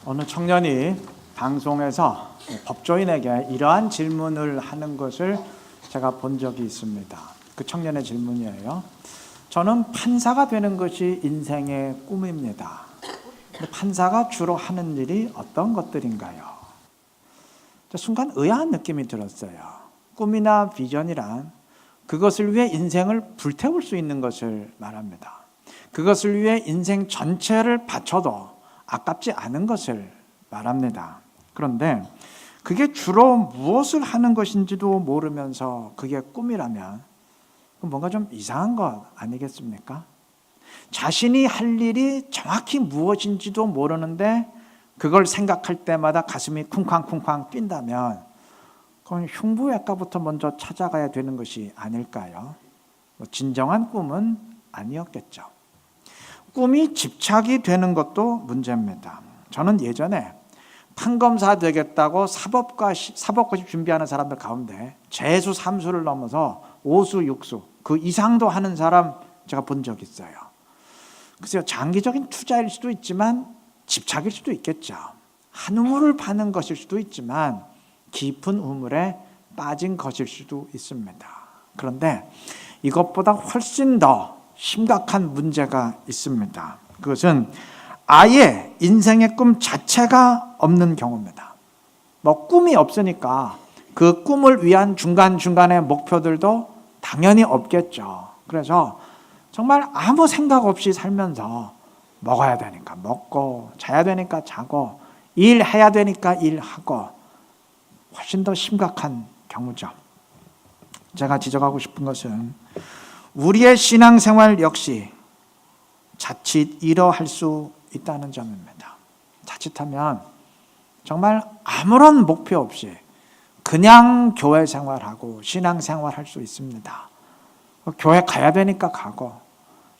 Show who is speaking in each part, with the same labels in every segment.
Speaker 1: 어느 청년이 방송에서 법조인에게 이러한 질문을 하는 것을 제가 본 적이 있습니다. 그 청년의 질문이에요. 저는 판사가 되는 것이 인생의 꿈입니다. 판사가 주로 하는 일이 어떤 것들인가요? 순간 의아한 느낌이 들었어요. 꿈이나 비전이란 그것을 위해 인생을 불태울 수 있는 것을 말합니다. 그것을 위해 인생 전체를 바쳐도 아깝지 않은 것을 말합니다. 그런데 그게 주로 무엇을 하는 것인지도 모르면서 그게 꿈이라면 뭔가 좀 이상한 것 아니겠습니까? 자신이 할 일이 정확히 무엇인지도 모르는데 그걸 생각할 때마다 가슴이 쿵쾅쿵쾅 뛴다면 그건 흉부외과부터 먼저 찾아가야 되는 것이 아닐까요? 진정한 꿈은 아니었겠죠. 꿈이 집착이 되는 것도 문제입니다. 저는 예전에 판검사 되겠다고 사법고시 준비하는 사람들 가운데 재수 3수를 넘어서 5수, 6수 그 이상도 하는 사람 제가 본 적 있어요. 글쎄요, 장기적인 투자일 수도 있지만 집착일 수도 있겠죠. 한 우물을 파는 것일 수도 있지만 깊은 우물에 빠진 것일 수도 있습니다. 그런데 이것보다 훨씬 더 심각한 문제가 있습니다. 그것은 아예 인생의 꿈 자체가 없는 경우입니다. 꿈이 없으니까 그 꿈을 위한 중간중간의 목표들도 당연히 없겠죠. 그래서 정말 아무 생각 없이 살면서 먹어야 되니까 먹고 자야 되니까 자고 일해야 되니까 일하고 훨씬 더 심각한 경우죠. 제가 지적하고 싶은 것은 우리의 신앙생활 역시 자칫 이러할 수 있다는 점입니다. 자칫하면 정말 아무런 목표 없이 그냥 교회 생활하고 신앙생활 할 수 있습니다. 교회 가야 되니까 가고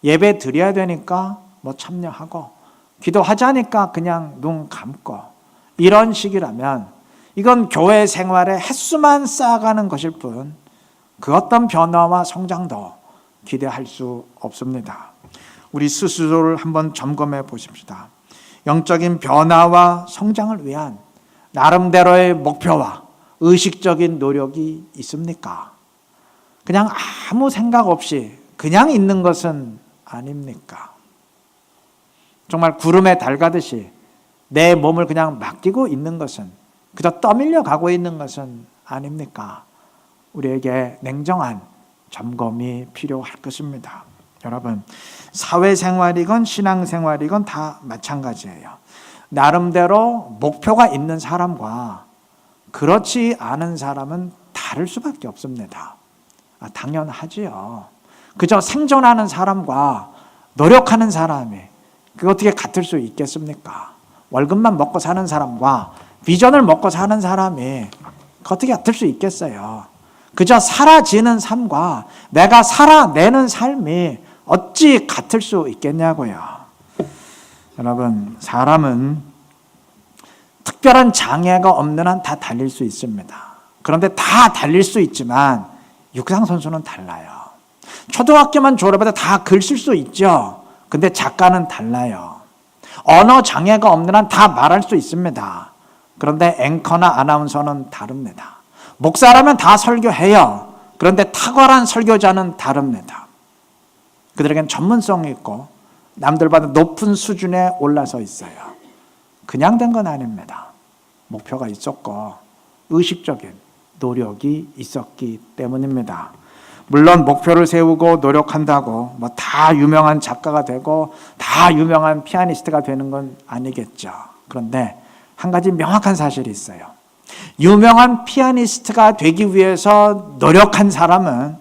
Speaker 1: 예배 드려야 되니까 참여하고 기도하자니까 그냥 눈 감고 이런 식이라면 이건 교회 생활의 횟수만 쌓아가는 것일 뿐 그 어떤 변화와 성장도 기대할 수 없습니다. 우리 스스로를 한번 점검해 보십시다. 영적인 변화와 성장을 위한 나름대로의 목표와 의식적인 노력이 있습니까? 그냥 아무 생각 없이 그냥 있는 것은 아닙니까? 정말 구름에 달 가듯이 내 몸을 그냥 맡기고 있는 것은 그저 떠밀려 가고 있는 것은 아닙니까? 우리에게 냉정한 점검이 필요할 것입니다. 여러분, 사회생활이건 신앙생활이건 다 마찬가지예요. 나름대로 목표가 있는 사람과 그렇지 않은 사람은 다를 수밖에 없습니다. 당연하지요. 그저 생존하는 사람과 노력하는 사람이 그게 어떻게 같을 수 있겠습니까? 월급만 먹고 사는 사람과 비전을 먹고 사는 사람이 어떻게 같을 수 있겠어요? 그저 사라지는 삶과 내가 살아내는 삶이 어찌 같을 수 있겠냐고요. 여러분, 사람은 특별한 장애가 없는 한 다 달릴 수 있습니다. 그런데 다 달릴 수 있지만 육상 선수는 달라요. 초등학교만 졸업해도 다 글 쓸 수 있죠. 근데 작가는 달라요. 언어 장애가 없는 한 다 말할 수 있습니다. 그런데 앵커나 아나운서는 다릅니다. 목사라면 다 설교해요. 그런데 탁월한 설교자는 다릅니다. 그들에겐 전문성이 있고 남들보다 높은 수준에 올라서 있어요. 그냥 된 건 아닙니다. 목표가 있었고 의식적인 노력이 있었기 때문입니다. 물론 목표를 세우고 노력한다고 다 유명한 작가가 되고 다 유명한 피아니스트가 되는 건 아니겠죠. 그런데 한 가지 명확한 사실이 있어요. 유명한 피아니스트가 되기 위해서 노력한 사람은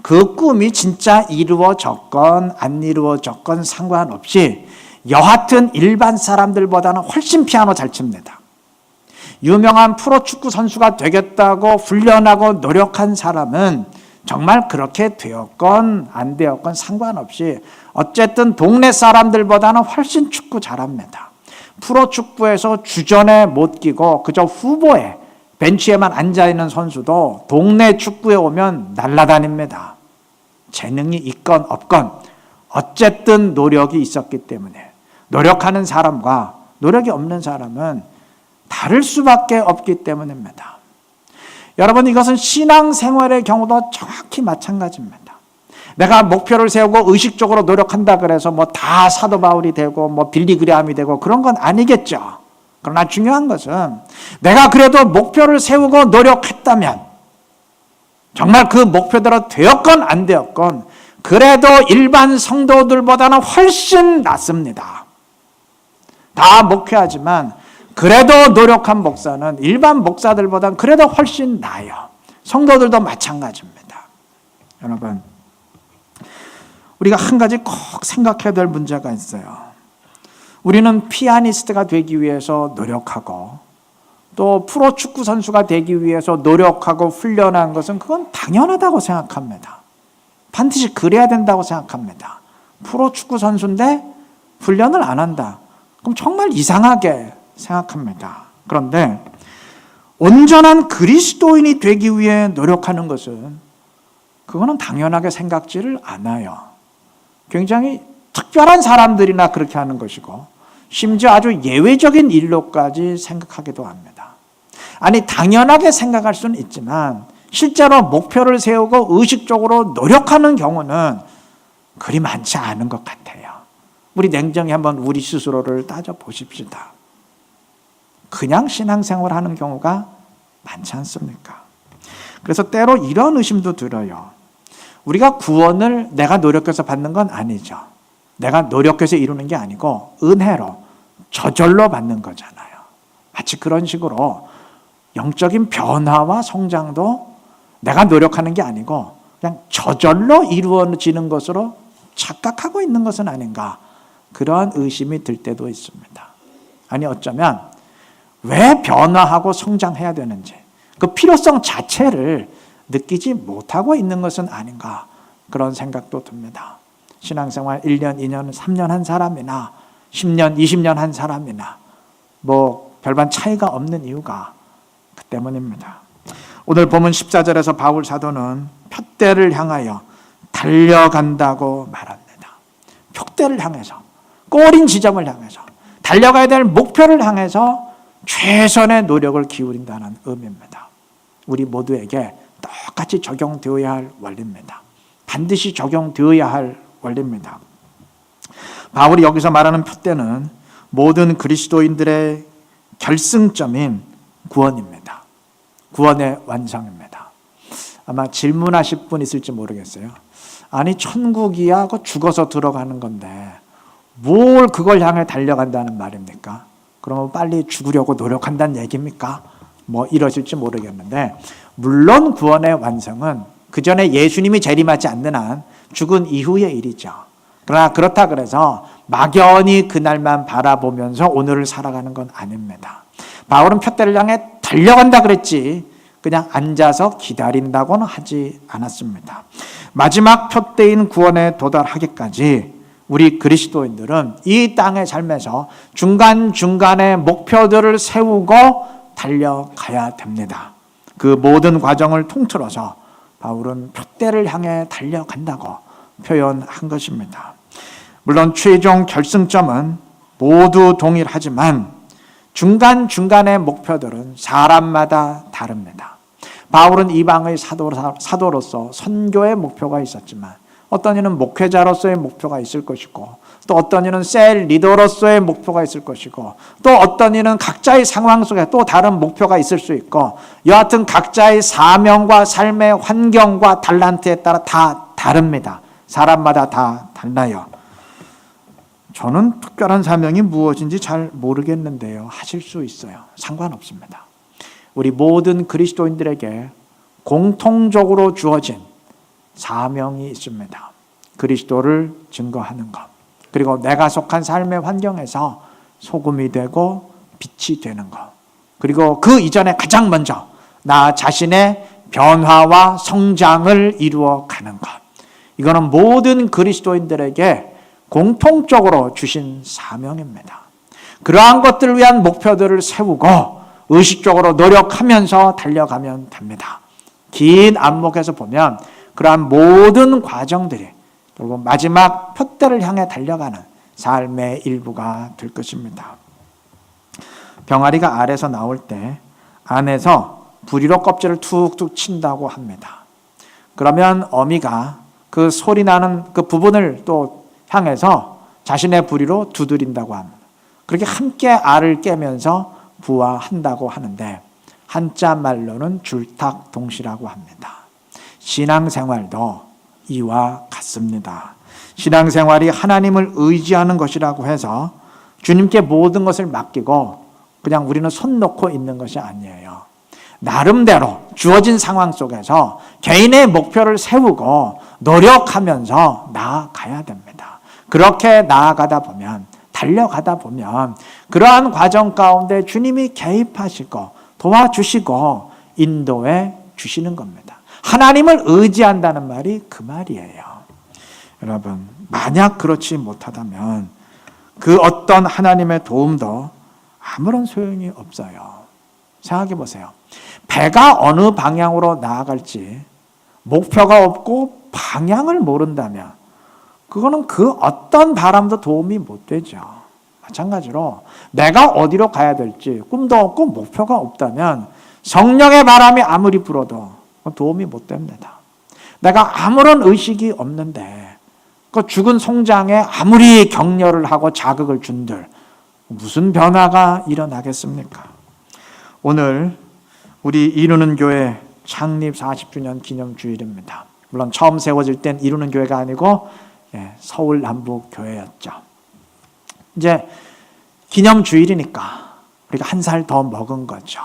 Speaker 1: 그 꿈이 진짜 이루어졌건 안 이루어졌건 상관없이 여하튼 일반 사람들보다는 훨씬 피아노 잘 칩니다. 유명한 프로축구 선수가 되겠다고 훈련하고 노력한 사람은 정말 그렇게 되었건 안 되었건 상관없이 어쨌든 동네 사람들보다는 훨씬 축구 잘합니다. 프로축구에서 주전에 못 끼고 그저 후보에 벤치에만 앉아있는 선수도 동네 축구에 오면 날아다닙니다. 재능이 있건 없건 어쨌든 노력이 있었기 때문에 노력하는 사람과 노력이 없는 사람은 다를 수밖에 없기 때문입니다. 여러분, 이것은 신앙생활의 경우도 정확히 마찬가지입니다. 내가 목표를 세우고 의식적으로 노력한다 그래서 뭐 다 사도 바울이 되고 뭐 빌리 그레함이 되고 그런 건 아니겠죠. 그러나 중요한 것은 내가 그래도 목표를 세우고 노력했다면 정말 그 목표대로 되었건 안 되었건 그래도 일반 성도들보다는 훨씬 낫습니다. 다 목회하지만 그래도 노력한 목사는 일반 목사들보다는 그래도 훨씬 나아요. 성도들도 마찬가지입니다. 여러분, 우리가 한 가지 꼭 생각해야 될 문제가 있어요. 우리는 피아니스트가 되기 위해서 노력하고 또 프로축구 선수가 되기 위해서 노력하고 훈련한 것은 그건 당연하다고 생각합니다. 반드시 그래야 된다고 생각합니다. 프로축구 선수인데 훈련을 안 한다. 그럼 정말 이상하게 생각합니다. 그런데 온전한 그리스도인이 되기 위해 노력하는 것은 그거는 당연하게 생각지를 않아요. 굉장히 특별한 사람들이나 그렇게 하는 것이고 심지어 아주 예외적인 일로까지 생각하기도 합니다. 아니, 당연하게 생각할 수는 있지만 실제로 목표를 세우고 의식적으로 노력하는 경우는 그리 많지 않은 것 같아요. 우리 냉정히 한번 우리 스스로를 따져보십시다. 그냥 신앙생활하는 경우가 많지 않습니까? 그래서 때로 이런 의심도 들어요. 우리가 구원을 내가 노력해서 받는 건 아니죠. 내가 노력해서 이루는 게 아니고 은혜로 저절로 받는 거잖아요. 마치 그런 식으로 영적인 변화와 성장도 내가 노력하는 게 아니고 그냥 저절로 이루어지는 것으로 착각하고 있는 것은 아닌가, 그러한 의심이 들 때도 있습니다. 아니, 어쩌면 왜 변화하고 성장해야 되는지 그 필요성 자체를 느끼지 못하고 있는 것은 아닌가, 그런 생각도 듭니다. 신앙생활 1년, 2년, 3년 한 사람이나 10년, 20년 한 사람이나 뭐 별반 차이가 없는 이유가 그 때문입니다. 오늘 본문 14절에서 바울 사도는 표대를 향하여 달려간다고 말합니다. 표대를 향해서, 꼬린 지점을 향해서, 달려가야 될 목표를 향해서 최선의 노력을 기울인다는 의미입니다. 우리 모두에게 똑같이 적용되어야 할 원리입니다. 반드시 적용되어야 할 원리입니다. 바울이 여기서 말하는 표대는 모든 그리스도인들의 결승점인 구원입니다. 구원의 완성입니다. 아마 질문하실 분 있을지 모르겠어요. 아니, 천국이야 그 죽어서 들어가는 건데 뭘 그걸 향해 달려간다는 말입니까? 그러면 빨리 죽으려고 노력한다는 얘기입니까? 뭐 이러실지 모르겠는데, 물론 구원의 완성은 그 전에 예수님이 재림하지 않는 한 죽은 이후의 일이죠. 그러나 그렇다 그래서 막연히 그날만 바라보면서 오늘을 살아가는 건 아닙니다. 바울은 표대를 향해 달려간다 그랬지 그냥 앉아서 기다린다고는 하지 않았습니다. 마지막 표대인 구원에 도달하기까지 우리 그리스도인들은 이 땅의 삶에서 중간중간에 목표들을 세우고 달려가야 됩니다. 그 모든 과정을 통틀어서 바울은 표대를 향해 달려간다고 표현한 것입니다. 물론 최종 결승점은 모두 동일하지만 중간중간의 목표들은 사람마다 다릅니다. 바울은 이방의 사도로서 선교의 목표가 있었지만 어떤 이는 목회자로서의 목표가 있을 것이고 또 어떤 이는 셀 리더로서의 목표가 있을 것이고 또 어떤 이는 각자의 상황 속에 또 다른 목표가 있을 수 있고 여하튼 각자의 사명과 삶의 환경과 달란트에 따라 다 다릅니다. 사람마다 다 달라요. 저는 특별한 사명이 무엇인지 잘 모르겠는데요. 하실 수 있어요. 상관없습니다. 우리 모든 그리스도인들에게 공통적으로 주어진 사명이 있습니다. 그리스도를 증거하는 것, 그리고 내가 속한 삶의 환경에서 소금이 되고 빛이 되는 것, 그리고 그 이전에 가장 먼저 나 자신의 변화와 성장을 이루어 가는 것. 이거는 모든 그리스도인들에게 공통적으로 주신 사명입니다. 그러한 것들을 위한 목표들을 세우고 의식적으로 노력하면서 달려가면 됩니다. 긴 안목에서 보면 그러한 모든 과정들이 결국 마지막 표대를 향해 달려가는 삶의 일부가 될 것입니다. 병아리가 알에서 나올 때 안에서 부리로 껍질을 툭툭 친다고 합니다. 그러면 어미가 그 소리 나는 그 부분을 또 향해서 자신의 부리로 두드린다고 합니다. 그렇게 함께 알을 깨면서 부화한다고 하는데 한자 말로는 줄탁동시라고 합니다. 신앙생활도 이와 같습니다. 신앙생활이 하나님을 의지하는 것이라고 해서 주님께 모든 것을 맡기고 그냥 우리는 손 놓고 있는 것이 아니에요. 나름대로 주어진 상황 속에서 개인의 목표를 세우고 노력하면서 나아가야 됩니다. 그렇게 나아가다 보면, 달려가다 보면 그러한 과정 가운데 주님이 개입하시고 도와주시고 인도해 주시는 겁니다. 하나님을 의지한다는 말이 그 말이에요. 여러분, 만약 그렇지 못하다면 그 어떤 하나님의 도움도 아무런 소용이 없어요. 생각해 보세요. 배가 어느 방향으로 나아갈지 목표가 없고 방향을 모른다면 그거는 그 어떤 바람도 도움이 못 되죠. 마찬가지로 내가 어디로 가야 될지 꿈도 없고 목표가 없다면 성령의 바람이 아무리 불어도 도움이 못 됩니다. 내가 아무런 의식이 없는데 그 죽은 송장에 아무리 격려를 하고 자극을 준들 무슨 변화가 일어나겠습니까? 오늘 우리 이루는 교회 창립 40주년 기념주일입니다. 물론 처음 세워질 땐 이루는 교회가 아니고 서울 남부 교회였죠. 이제 기념주일이니까 우리가 한 살 더 먹은 거죠.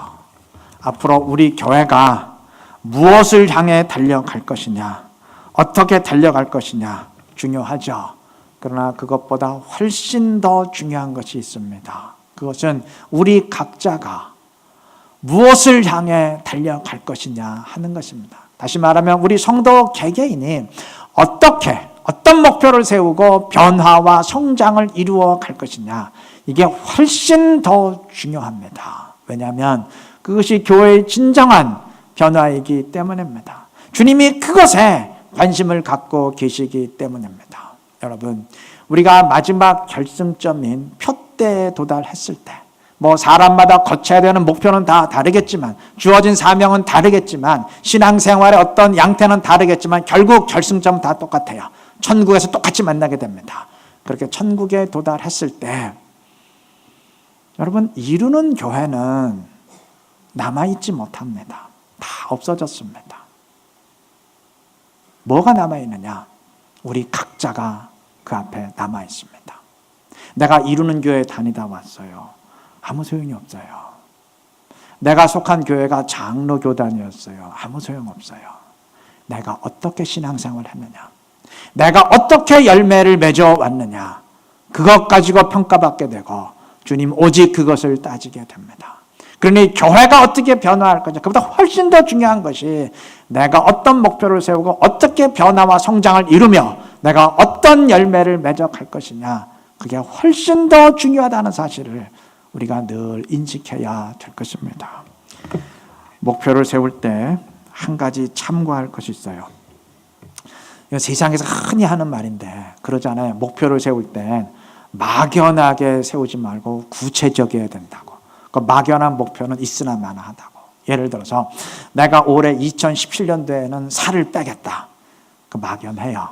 Speaker 1: 앞으로 우리 교회가 무엇을 향해 달려갈 것이냐, 어떻게 달려갈 것이냐 중요하죠. 그러나 그것보다 훨씬 더 중요한 것이 있습니다. 그것은 우리 각자가 무엇을 향해 달려갈 것이냐 하는 것입니다. 다시 말하면 우리 성도 개개인이 어떤 목표를 세우고 변화와 성장을 이루어 갈 것이냐, 이게 훨씬 더 중요합니다. 왜냐하면 그것이 교회의 진정한 변화이기 때문입니다. 주님이 그것에 관심을 갖고 계시기 때문입니다. 여러분, 우리가 마지막 결승점인 표대에 도달했을 때 사람마다 거쳐야 되는 목표는 다 다르겠지만, 주어진 사명은 다르겠지만, 신앙생활의 어떤 양태는 다르겠지만 결국 결승점은 다 똑같아요. 천국에서 똑같이 만나게 됩니다. 그렇게 천국에 도달했을 때 여러분, 이루는 교회는 남아있지 못합니다. 다 없어졌습니다. 뭐가 남아있느냐? 우리 각자가 그 앞에 남아있습니다. 내가 이루는 교회에 다니다 왔어요. 아무 소용이 없어요. 내가 속한 교회가 장로교단이었어요. 아무 소용없어요. 내가 어떻게 신앙생활을 했느냐, 내가 어떻게 열매를 맺어왔느냐, 그것 가지고 평가받게 되고 주님 오직 그것을 따지게 됩니다. 그러니 교회가 어떻게 변화할 거냐, 그보다 훨씬 더 중요한 것이 내가 어떤 목표를 세우고 어떻게 변화와 성장을 이루며 내가 어떤 열매를 맺어갈 것이냐, 그게 훨씬 더 중요하다는 사실을 우리가 늘 인식해야 될 것입니다. 목표를 세울 때 한 가지 참고할 것이 있어요. 세상에서 흔히 하는 말인데 그러잖아요. 목표를 세울 땐 막연하게 세우지 말고 구체적이어야 된다고. 그 막연한 목표는 있으나 마나하다고. 예를 들어서 내가 올해 2017년도에는 살을 빼겠다. 그 막연해요.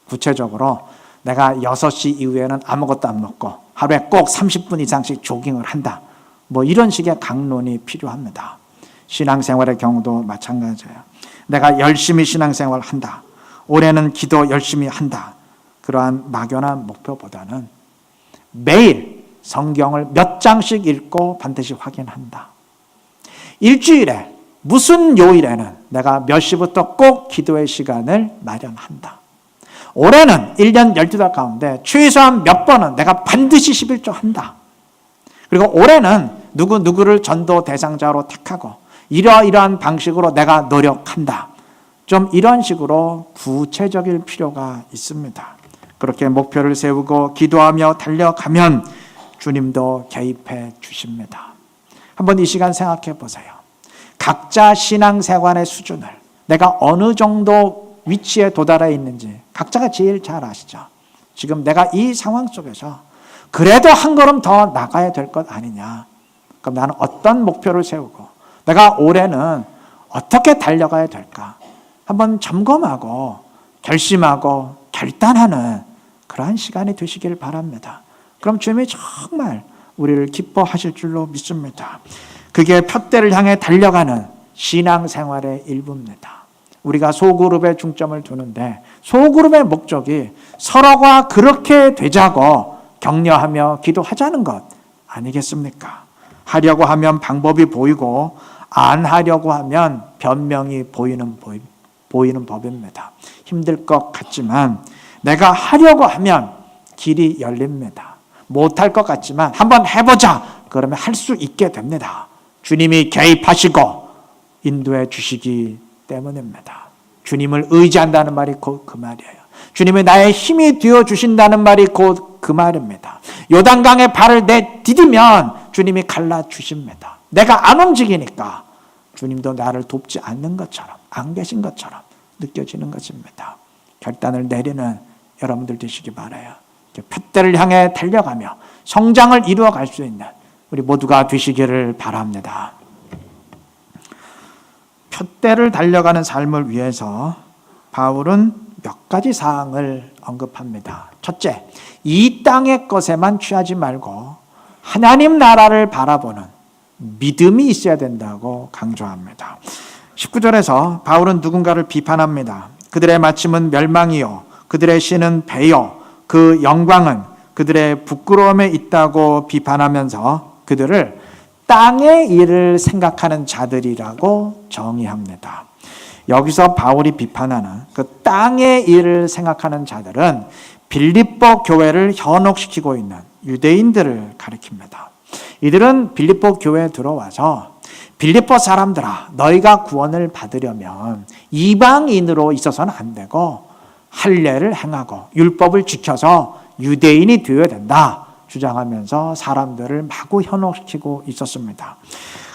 Speaker 1: 구체적으로 내가 6시 이후에는 아무것도 안 먹고 하루에 꼭 30분 이상씩 조깅을 한다. 이런 식의 강론이 필요합니다. 신앙생활의 경우도 마찬가지예요. 내가 열심히 신앙생활을 한다. 올해는 기도 열심히 한다. 그러한 막연한 목표보다는 매일 성경을 몇 장씩 읽고 반드시 확인한다. 일주일에 무슨 요일에는 내가 몇 시부터 꼭 기도의 시간을 마련한다. 올해는 1년 12달 가운데 최소한 몇 번은 내가 반드시 11조 한다. 그리고 올해는 누구를 전도 대상자로 택하고 이러이러한 방식으로 내가 노력한다. 좀 이런 식으로 구체적일 필요가 있습니다. 그렇게 목표를 세우고 기도하며 달려가면 주님도 개입해 주십니다. 한번 이 시간 생각해 보세요. 각자 신앙생활의 수준을, 내가 어느 정도 위치에 도달해 있는지 각자가 제일 잘 아시죠. 지금 내가 이 상황 속에서 그래도 한 걸음 더 나가야 될 것 아니냐. 그럼 나는 어떤 목표를 세우고 내가 올해는 어떻게 달려가야 될까? 한번 점검하고 결심하고 결단하는 그러한 시간이 되시길 바랍니다. 그럼 주님이 정말 우리를 기뻐하실 줄로 믿습니다. 그게 푯대를 향해 달려가는 신앙생활의 일부입니다. 우리가 소그룹에 중점을 두는데 소그룹의 목적이 서로가 그렇게 되자고 격려하며 기도하자는 것 아니겠습니까? 하려고 하면 방법이 보이고 안 하려고 하면 변명이 보이는 법입니다. 힘들 것 같지만 내가 하려고 하면 길이 열립니다. 못할 것 같지만 한번 해보자 그러면 할 수 있게 됩니다. 주님이 개입하시고 인도해 주시기 때문입니다. 주님을 의지한다는 말이 곧 그 말이에요. 주님이 나의 힘이 되어 주신다는 말이 곧 그 말입니다. 요단강에 발을 내디디면 주님이 갈라주십니다. 내가 안 움직이니까 주님도 나를 돕지 않는 것처럼 안 계신 것처럼 느껴지는 것입니다. 결단을 내리는 여러분들 되시기 바라요. 푯대를 향해 달려가며 성장을 이루어갈 수 있는 우리 모두가 되시기를 바랍니다. 푯대를 달려가는 삶을 위해서 바울은 몇 가지 사항을 언급합니다. 첫째, 이 땅의 것에만 취하지 말고 하나님 나라를 바라보는 믿음이 있어야 된다고 강조합니다. 19절에서 바울은 누군가를 비판합니다. 그들의 마침은 멸망이요 그들의 신은 배요 그 영광은 그들의 부끄러움에 있다고 비판하면서 그들을 땅의 일을 생각하는 자들이라고 정의합니다. 여기서 바울이 비판하는 그 땅의 일을 생각하는 자들은 빌립보 교회를 현혹시키고 있는 유대인들을 가리킵니다. 이들은 빌립보 교회에 들어와서 빌립보 사람들아 너희가 구원을 받으려면 이방인으로 있어서는 안 되고 할례를 행하고 율법을 지켜서 유대인이 되어야 된다 주장하면서 사람들을 마구 현혹시키고 있었습니다.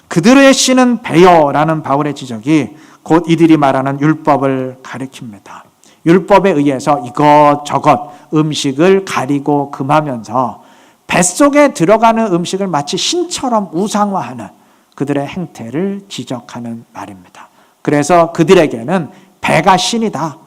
Speaker 1: 그들의 신은 배요라는 바울의 지적이 곧 이들이 말하는 율법을 가리킵니다. 율법에 의해서 이것저것 음식을 가리고 금하면서 뱃속에 들어가는 음식을 마치 신처럼 우상화하는 그들의 행태를 지적하는 말입니다. 그래서 그들에게는 배가 신이다.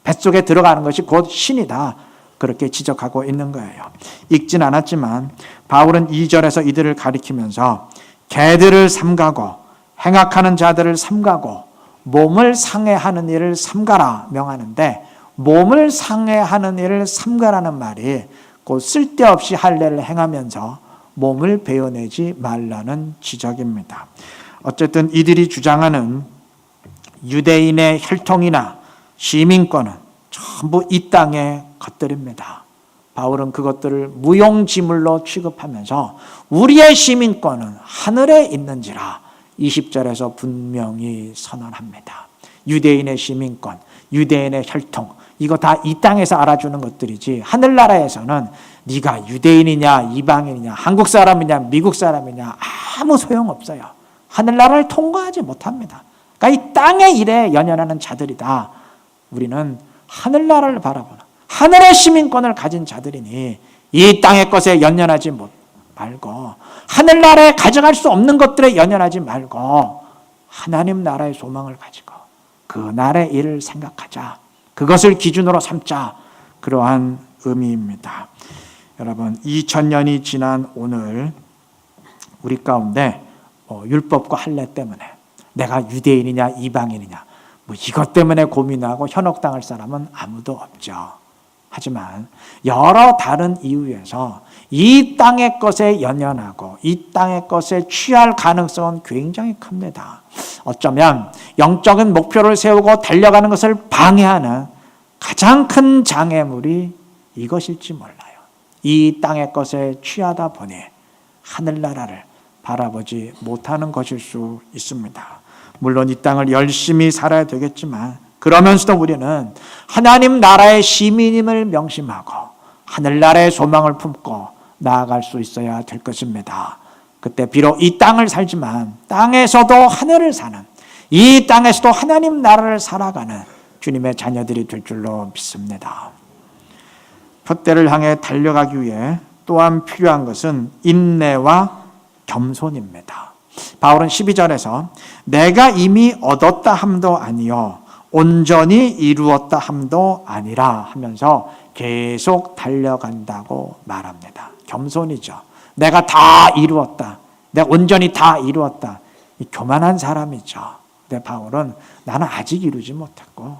Speaker 1: 뱃속에 들어가는 것이 곧 신이다. 그렇게 지적하고 있는 거예요. 읽진 않았지만 바울은 2절에서 이들을 가리키면서 개들을 삼가고 행악하는 자들을 삼가고 몸을 상해하는 일을 삼가라 명하는데 몸을 상해하는 일을 삼가라는 말이 곧 쓸데없이 할례를 행하면서 몸을 베어내지 말라는 지적입니다. 어쨌든 이들이 주장하는 유대인의 혈통이나 시민권은 전부 이 땅의 것들입니다. 바울은 그것들을 무용지물로 취급하면서 우리의 시민권은 하늘에 있는지라 20절에서 분명히 선언합니다. 유대인의 시민권, 유대인의 혈통 이거 다 이 땅에서 알아주는 것들이지 하늘나라에서는 네가 유대인이냐 이방인이냐 한국 사람이냐 미국 사람이냐 아무 소용없어요. 하늘나라를 통과하지 못합니다. 그러니까 이 땅의 일에 연연하는 자들이다. 우리는 하늘나라를 바라보는 하늘의 시민권을 가진 자들이니 이 땅의 것에 연연하지 말고 하늘나라에 가져갈 수 없는 것들에 연연하지 말고 하나님 나라의 소망을 가지고 그 나라의 일을 생각하자. 그것을 기준으로 삼자. 그러한 의미입니다. 여러분 2000년이 지난 오늘 우리 가운데 율법과 할례 때문에 내가 유대인이냐 이방인이냐 이것 때문에 고민하고 현혹당할 사람은 아무도 없죠. 하지만 여러 다른 이유에서 이 땅의 것에 연연하고 이 땅의 것에 취할 가능성은 굉장히 큽니다. 어쩌면 영적인 목표를 세우고 달려가는 것을 방해하는 가장 큰 장애물이 이것일지 몰라요. 이 땅의 것에 취하다 보니 하늘나라를 바라보지 못하는 것일 수 있습니다. 물론 이 땅을 열심히 살아야 되겠지만 그러면서도 우리는 하나님 나라의 시민임을 명심하고 하늘나라의 소망을 품고 나아갈 수 있어야 될 것입니다. 그때 비록 이 땅을 살지만 땅에서도 하늘을 사는 이 땅에서도 하나님 나라를 살아가는 주님의 자녀들이 될 줄로 믿습니다. 푯대를 향해 달려가기 위해 또한 필요한 것은 인내와 겸손입니다. 바울은 12절에서 내가 이미 얻었다 함도 아니요 온전히 이루었다 함도 아니라 하면서 계속 달려간다고 말합니다. 겸손이죠. 내가 다 이루었다. 내가 온전히 다 이루었다. 이 교만한 사람이죠. 근데 바울은 나는 아직 이루지 못했고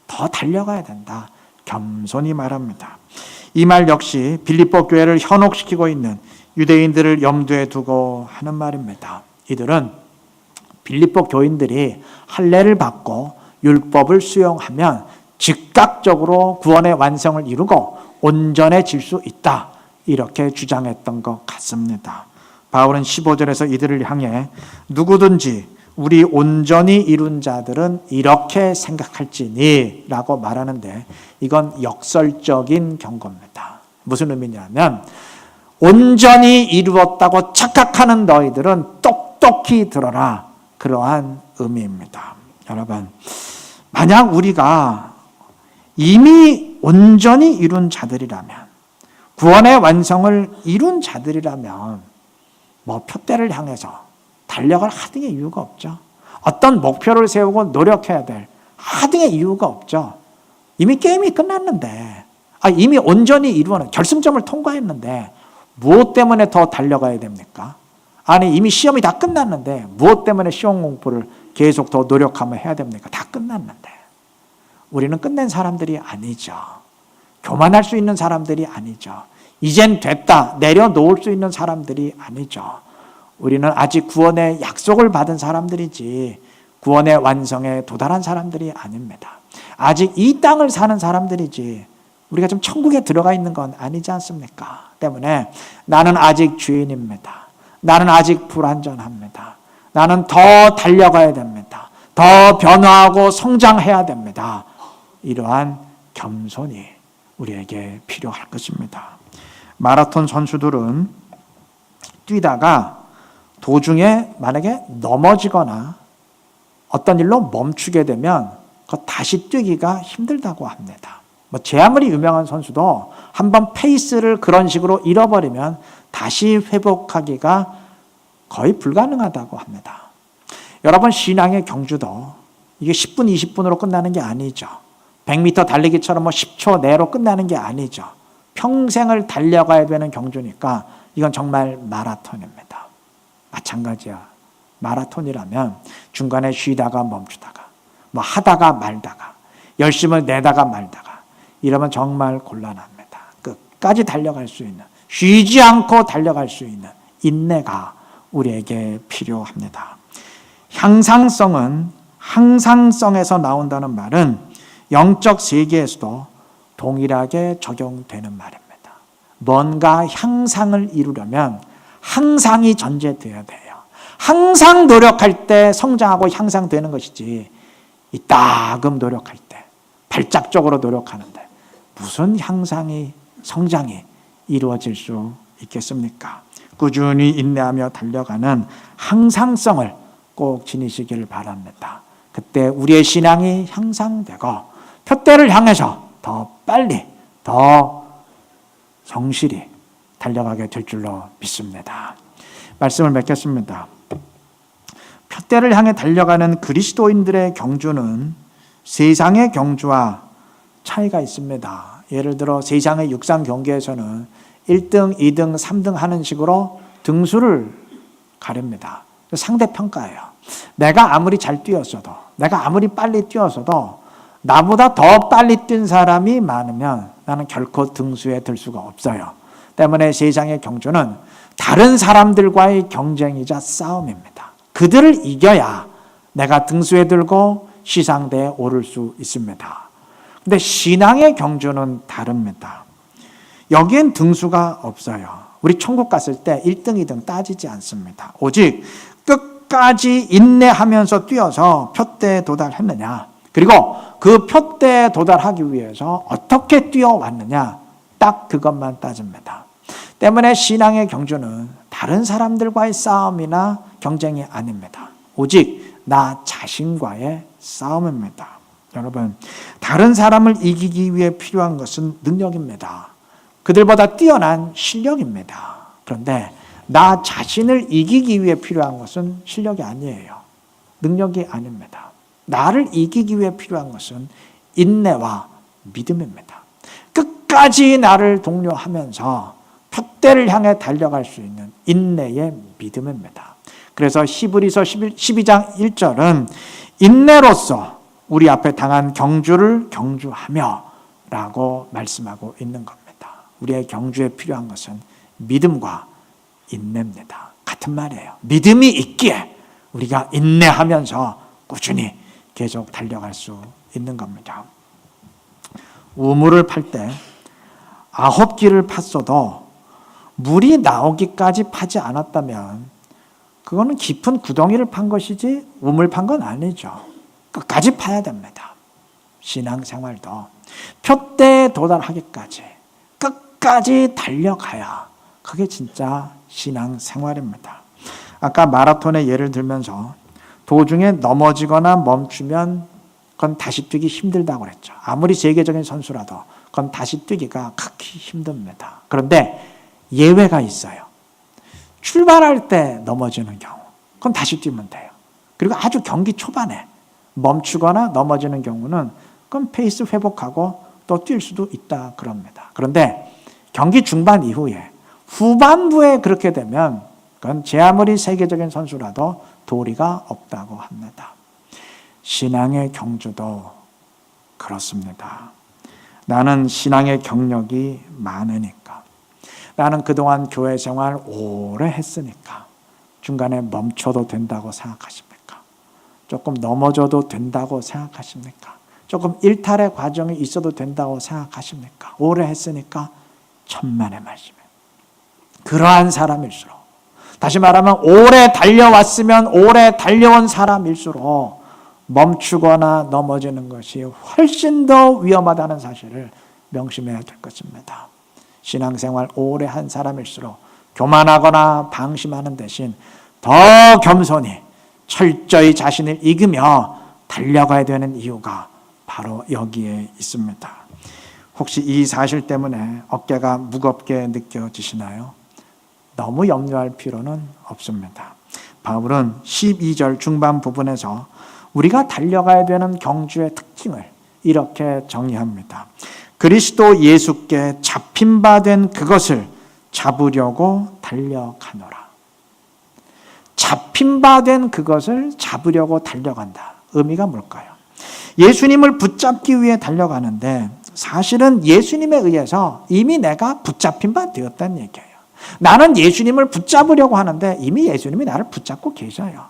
Speaker 1: 더 달려가야 된다. 겸손히 말합니다. 이 말 역시 빌립보 교회를 현혹시키고 있는 유대인들을 염두에 두고 하는 말입니다. 이들은 빌립보 교인들이 할례를 받고 율법을 수용하면 즉각적으로 구원의 완성을 이루고 온전해질 수 있다. 이렇게 주장했던 것 같습니다. 바울은 15절에서 이들을 향해 누구든지 우리 온전히 이룬 자들은 이렇게 생각할지니 라고 말하는데 이건 역설적인 경고입니다. 무슨 의미냐면 온전히 이루었다고 착각하는 너희들은 똑똑히 들어라. 그러한 의미입니다. 여러분, 만약 우리가 이미 온전히 이룬 자들이라면, 구원의 완성을 이룬 자들이라면 표대를 향해서 달려갈 하등의 이유가 없죠. 어떤 목표를 세우고 노력해야 될 하등의 이유가 없죠. 이미 게임이 끝났는데, 이미 온전히 이루어낸 결승점을 통과했는데 무엇 때문에 더 달려가야 됩니까? 이미 시험이 다 끝났는데 무엇 때문에 시험 공부를 계속 더 노력하며 해야 됩니까? 다 끝났는데. 우리는 끝낸 사람들이 아니죠. 교만할 수 있는 사람들이 아니죠. 이젠 됐다 내려놓을 수 있는 사람들이 아니죠. 우리는 아직 구원의 약속을 받은 사람들이지 구원의 완성에 도달한 사람들이 아닙니다. 아직 이 땅을 사는 사람들이지 우리가 좀 천국에 들어가 있는 건 아니지 않습니까? 때문에 나는 아직 죄인입니다. 나는 아직 불완전합니다. 나는 더 달려가야 됩니다. 더 변화하고 성장해야 됩니다. 이러한 겸손이 우리에게 필요할 것입니다. 마라톤 선수들은 뛰다가 도중에 만약에 넘어지거나 어떤 일로 멈추게 되면 다시 뛰기가 힘들다고 합니다. 제 아무리 유명한 선수도 한번 페이스를 그런 식으로 잃어버리면 다시 회복하기가 거의 불가능하다고 합니다. 여러분, 신앙의 경주도 이게 10분, 20분으로 끝나는 게 아니죠. 100m 달리기처럼 10초 내로 끝나는 게 아니죠. 평생을 달려가야 되는 경주니까 이건 정말 마라톤입니다. 마찬가지야. 마라톤이라면 중간에 쉬다가 멈추다가 하다가 말다가 열심을 내다가 말다가 이러면 정말 곤란합니다. 끝까지 달려갈 수 있는, 쉬지 않고 달려갈 수 있는 인내가 우리에게 필요합니다. 향상성은 항상성에서 나온다는 말은 영적 세계에서도 동일하게 적용되는 말입니다. 뭔가 향상을 이루려면 항상이 전제되어야 돼요. 항상 노력할 때 성장하고 향상되는 것이지 이따금 노력할 때 발작적으로 노력하는데 무슨 향상이 성장이 이루어질 수 있겠습니까? 꾸준히 인내하며 달려가는 항상성을 꼭 지니시길 바랍니다. 그때 우리의 신앙이 향상되고 표대를 향해서 더 빨리 더 성실히 달려가게 될 줄로 믿습니다. 말씀을 맺겠습니다. 표대를 향해 달려가는 그리스도인들의 경주는 세상의 경주와 차이가 있습니다. 예를 들어 세상의 육상 경기에서는 1등, 2등, 3등 하는 식으로 등수를 가립니다. 상대평가예요. 내가 아무리 잘 뛰었어도, 내가 아무리 빨리 뛰었어도 나보다 더 빨리 뛴 사람이 많으면 나는 결코 등수에 들 수가 없어요. 때문에 세상의 경주는 다른 사람들과의 경쟁이자 싸움입니다. 그들을 이겨야 내가 등수에 들고 시상대에 오를 수 있습니다. 근데 신앙의 경주는 다릅니다. 여기엔 등수가 없어요. 우리 천국 갔을 때 1등, 2등 따지지 않습니다. 오직 끝까지 인내하면서 뛰어서 표대에 도달했느냐, 그리고 그 표대에 도달하기 위해서 어떻게 뛰어왔느냐, 딱 그것만 따집니다. 때문에 신앙의 경주는 다른 사람들과의 싸움이나 경쟁이 아닙니다. 오직 나 자신과의 싸움입니다. 여러분, 다른 사람을 이기기 위해 필요한 것은 능력입니다. 그들보다 뛰어난 실력입니다. 그런데 나 자신을 이기기 위해 필요한 것은 실력이 아니에요. 능력이 아닙니다. 나를 이기기 위해 필요한 것은 인내와 믿음입니다. 끝까지 나를 독려하면서 푯대를 향해 달려갈 수 있는 인내의 믿음입니다. 그래서 히브리서 12장 1절은 인내로서 우리 앞에 당한 경주를 경주하며 라고 말씀하고 있는 겁니다. 우리의 경주에 필요한 것은 믿음과 인내입니다. 같은 말이에요. 믿음이 있기에 우리가 인내하면서 꾸준히 계속 달려갈 수 있는 겁니다. 우물을 팔 때 9기를 팠어도 물이 나오기까지 파지 않았다면 그거는 깊은 구덩이를 판 것이지 우물 판 건 아니죠. 끝까지 파야 됩니다. 신앙생활도 푯대에 도달하기까지 끝까지 달려가야 그게 진짜 신앙생활입니다. 아까 마라톤의 예를 들면서 도중에 넘어지거나 멈추면 그건 다시 뛰기 힘들다고 그랬죠. 아무리 세계적인 선수라도 그건 다시 뛰기가 극히 힘듭니다. 그런데 예외가 있어요. 출발할 때 넘어지는 경우, 그건 다시 뛰면 돼요. 그리고 아주 경기 초반에 멈추거나 넘어지는 경우는 그건 페이스 회복하고 또 뛸 수도 있다 그럽니다. 그런데 경기 중반 이후에 후반부에 그렇게 되면 그건 제 아무리 세계적인 선수라도 도리가 없다고 합니다. 신앙의 경주도 그렇습니다. 나는 신앙의 경력이 많으니까, 나는 그동안 교회 생활 오래 했으니까 중간에 멈춰도 된다고 생각하십니까? 조금 넘어져도 된다고 생각하십니까? 조금 일탈의 과정이 있어도 된다고 생각하십니까? 오래 했으니까 천만의 말씀이에요. 그러한 사람일수록, 다시 말하면 오래 달려왔으면 오래 달려온 사람일수록 멈추거나 넘어지는 것이 훨씬 더 위험하다는 사실을 명심해야 될 것입니다. 신앙생활 오래 한 사람일수록 교만하거나 방심하는 대신 더 겸손히 철저히 자신을 이기며 달려가야 되는 이유가 바로 여기에 있습니다. 혹시 이 사실 때문에 어깨가 무겁게 느껴지시나요? 너무 염려할 필요는 없습니다. 바울은 12절 중반 부분에서 우리가 달려가야 되는 경주의 특징을 이렇게 정리합니다. 그리스도 예수께 잡힌 바 된 그것을 잡으려고 달려가노라. 잡힌 바 된 그것을 잡으려고 달려간다. 의미가 뭘까요? 예수님을 붙잡기 위해 달려가는데 사실은 예수님에 의해서 이미 내가 붙잡힌 바 되었다는 얘기예요. 나는 예수님을 붙잡으려고 하는데 이미 예수님이 나를 붙잡고 계셔요.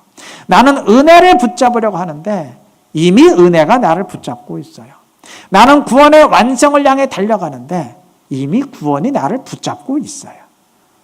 Speaker 1: 나는 은혜를 붙잡으려고 하는데 이미 은혜가 나를 붙잡고 있어요. 나는 구원의 완성을 향해 달려가는데 이미 구원이 나를 붙잡고 있어요.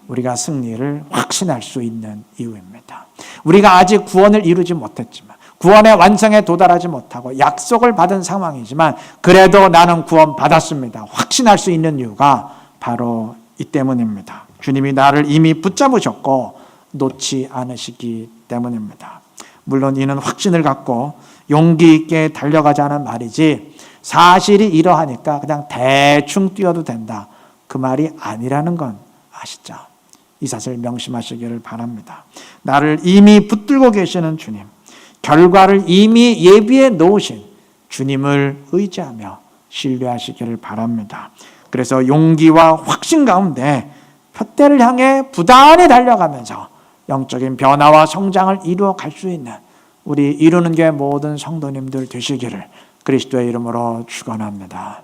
Speaker 1: 우리가 승리를 확신할 수 있는 이유입니다. 우리가 아직 구원을 이루지 못했지만, 구원의 완성에 도달하지 못하고 약속을 받은 상황이지만 그래도 나는 구원 받았습니다. 확신할 수 있는 이유가 바로 이 때문입니다. 주님이 나를 이미 붙잡으셨고 놓지 않으시기 때문입니다. 물론 이는 확신을 갖고 용기 있게 달려가자는 말이지 사실이 이러하니까 그냥 대충 뛰어도 된다, 그 말이 아니라는 건 아시죠? 이 사실 명심하시기를 바랍니다. 나를 이미 붙들고 계시는 주님, 결과를 이미 예비해 놓으신 주님을 의지하며 신뢰하시기를 바랍니다. 그래서 용기와 확신 가운데 푯대를 향해 부단히 달려가면서 영적인 변화와 성장을 이루어 갈 수 있는 우리 이루는 교회 모든 성도님들 되시기를 그리스도의 이름으로 축원합니다.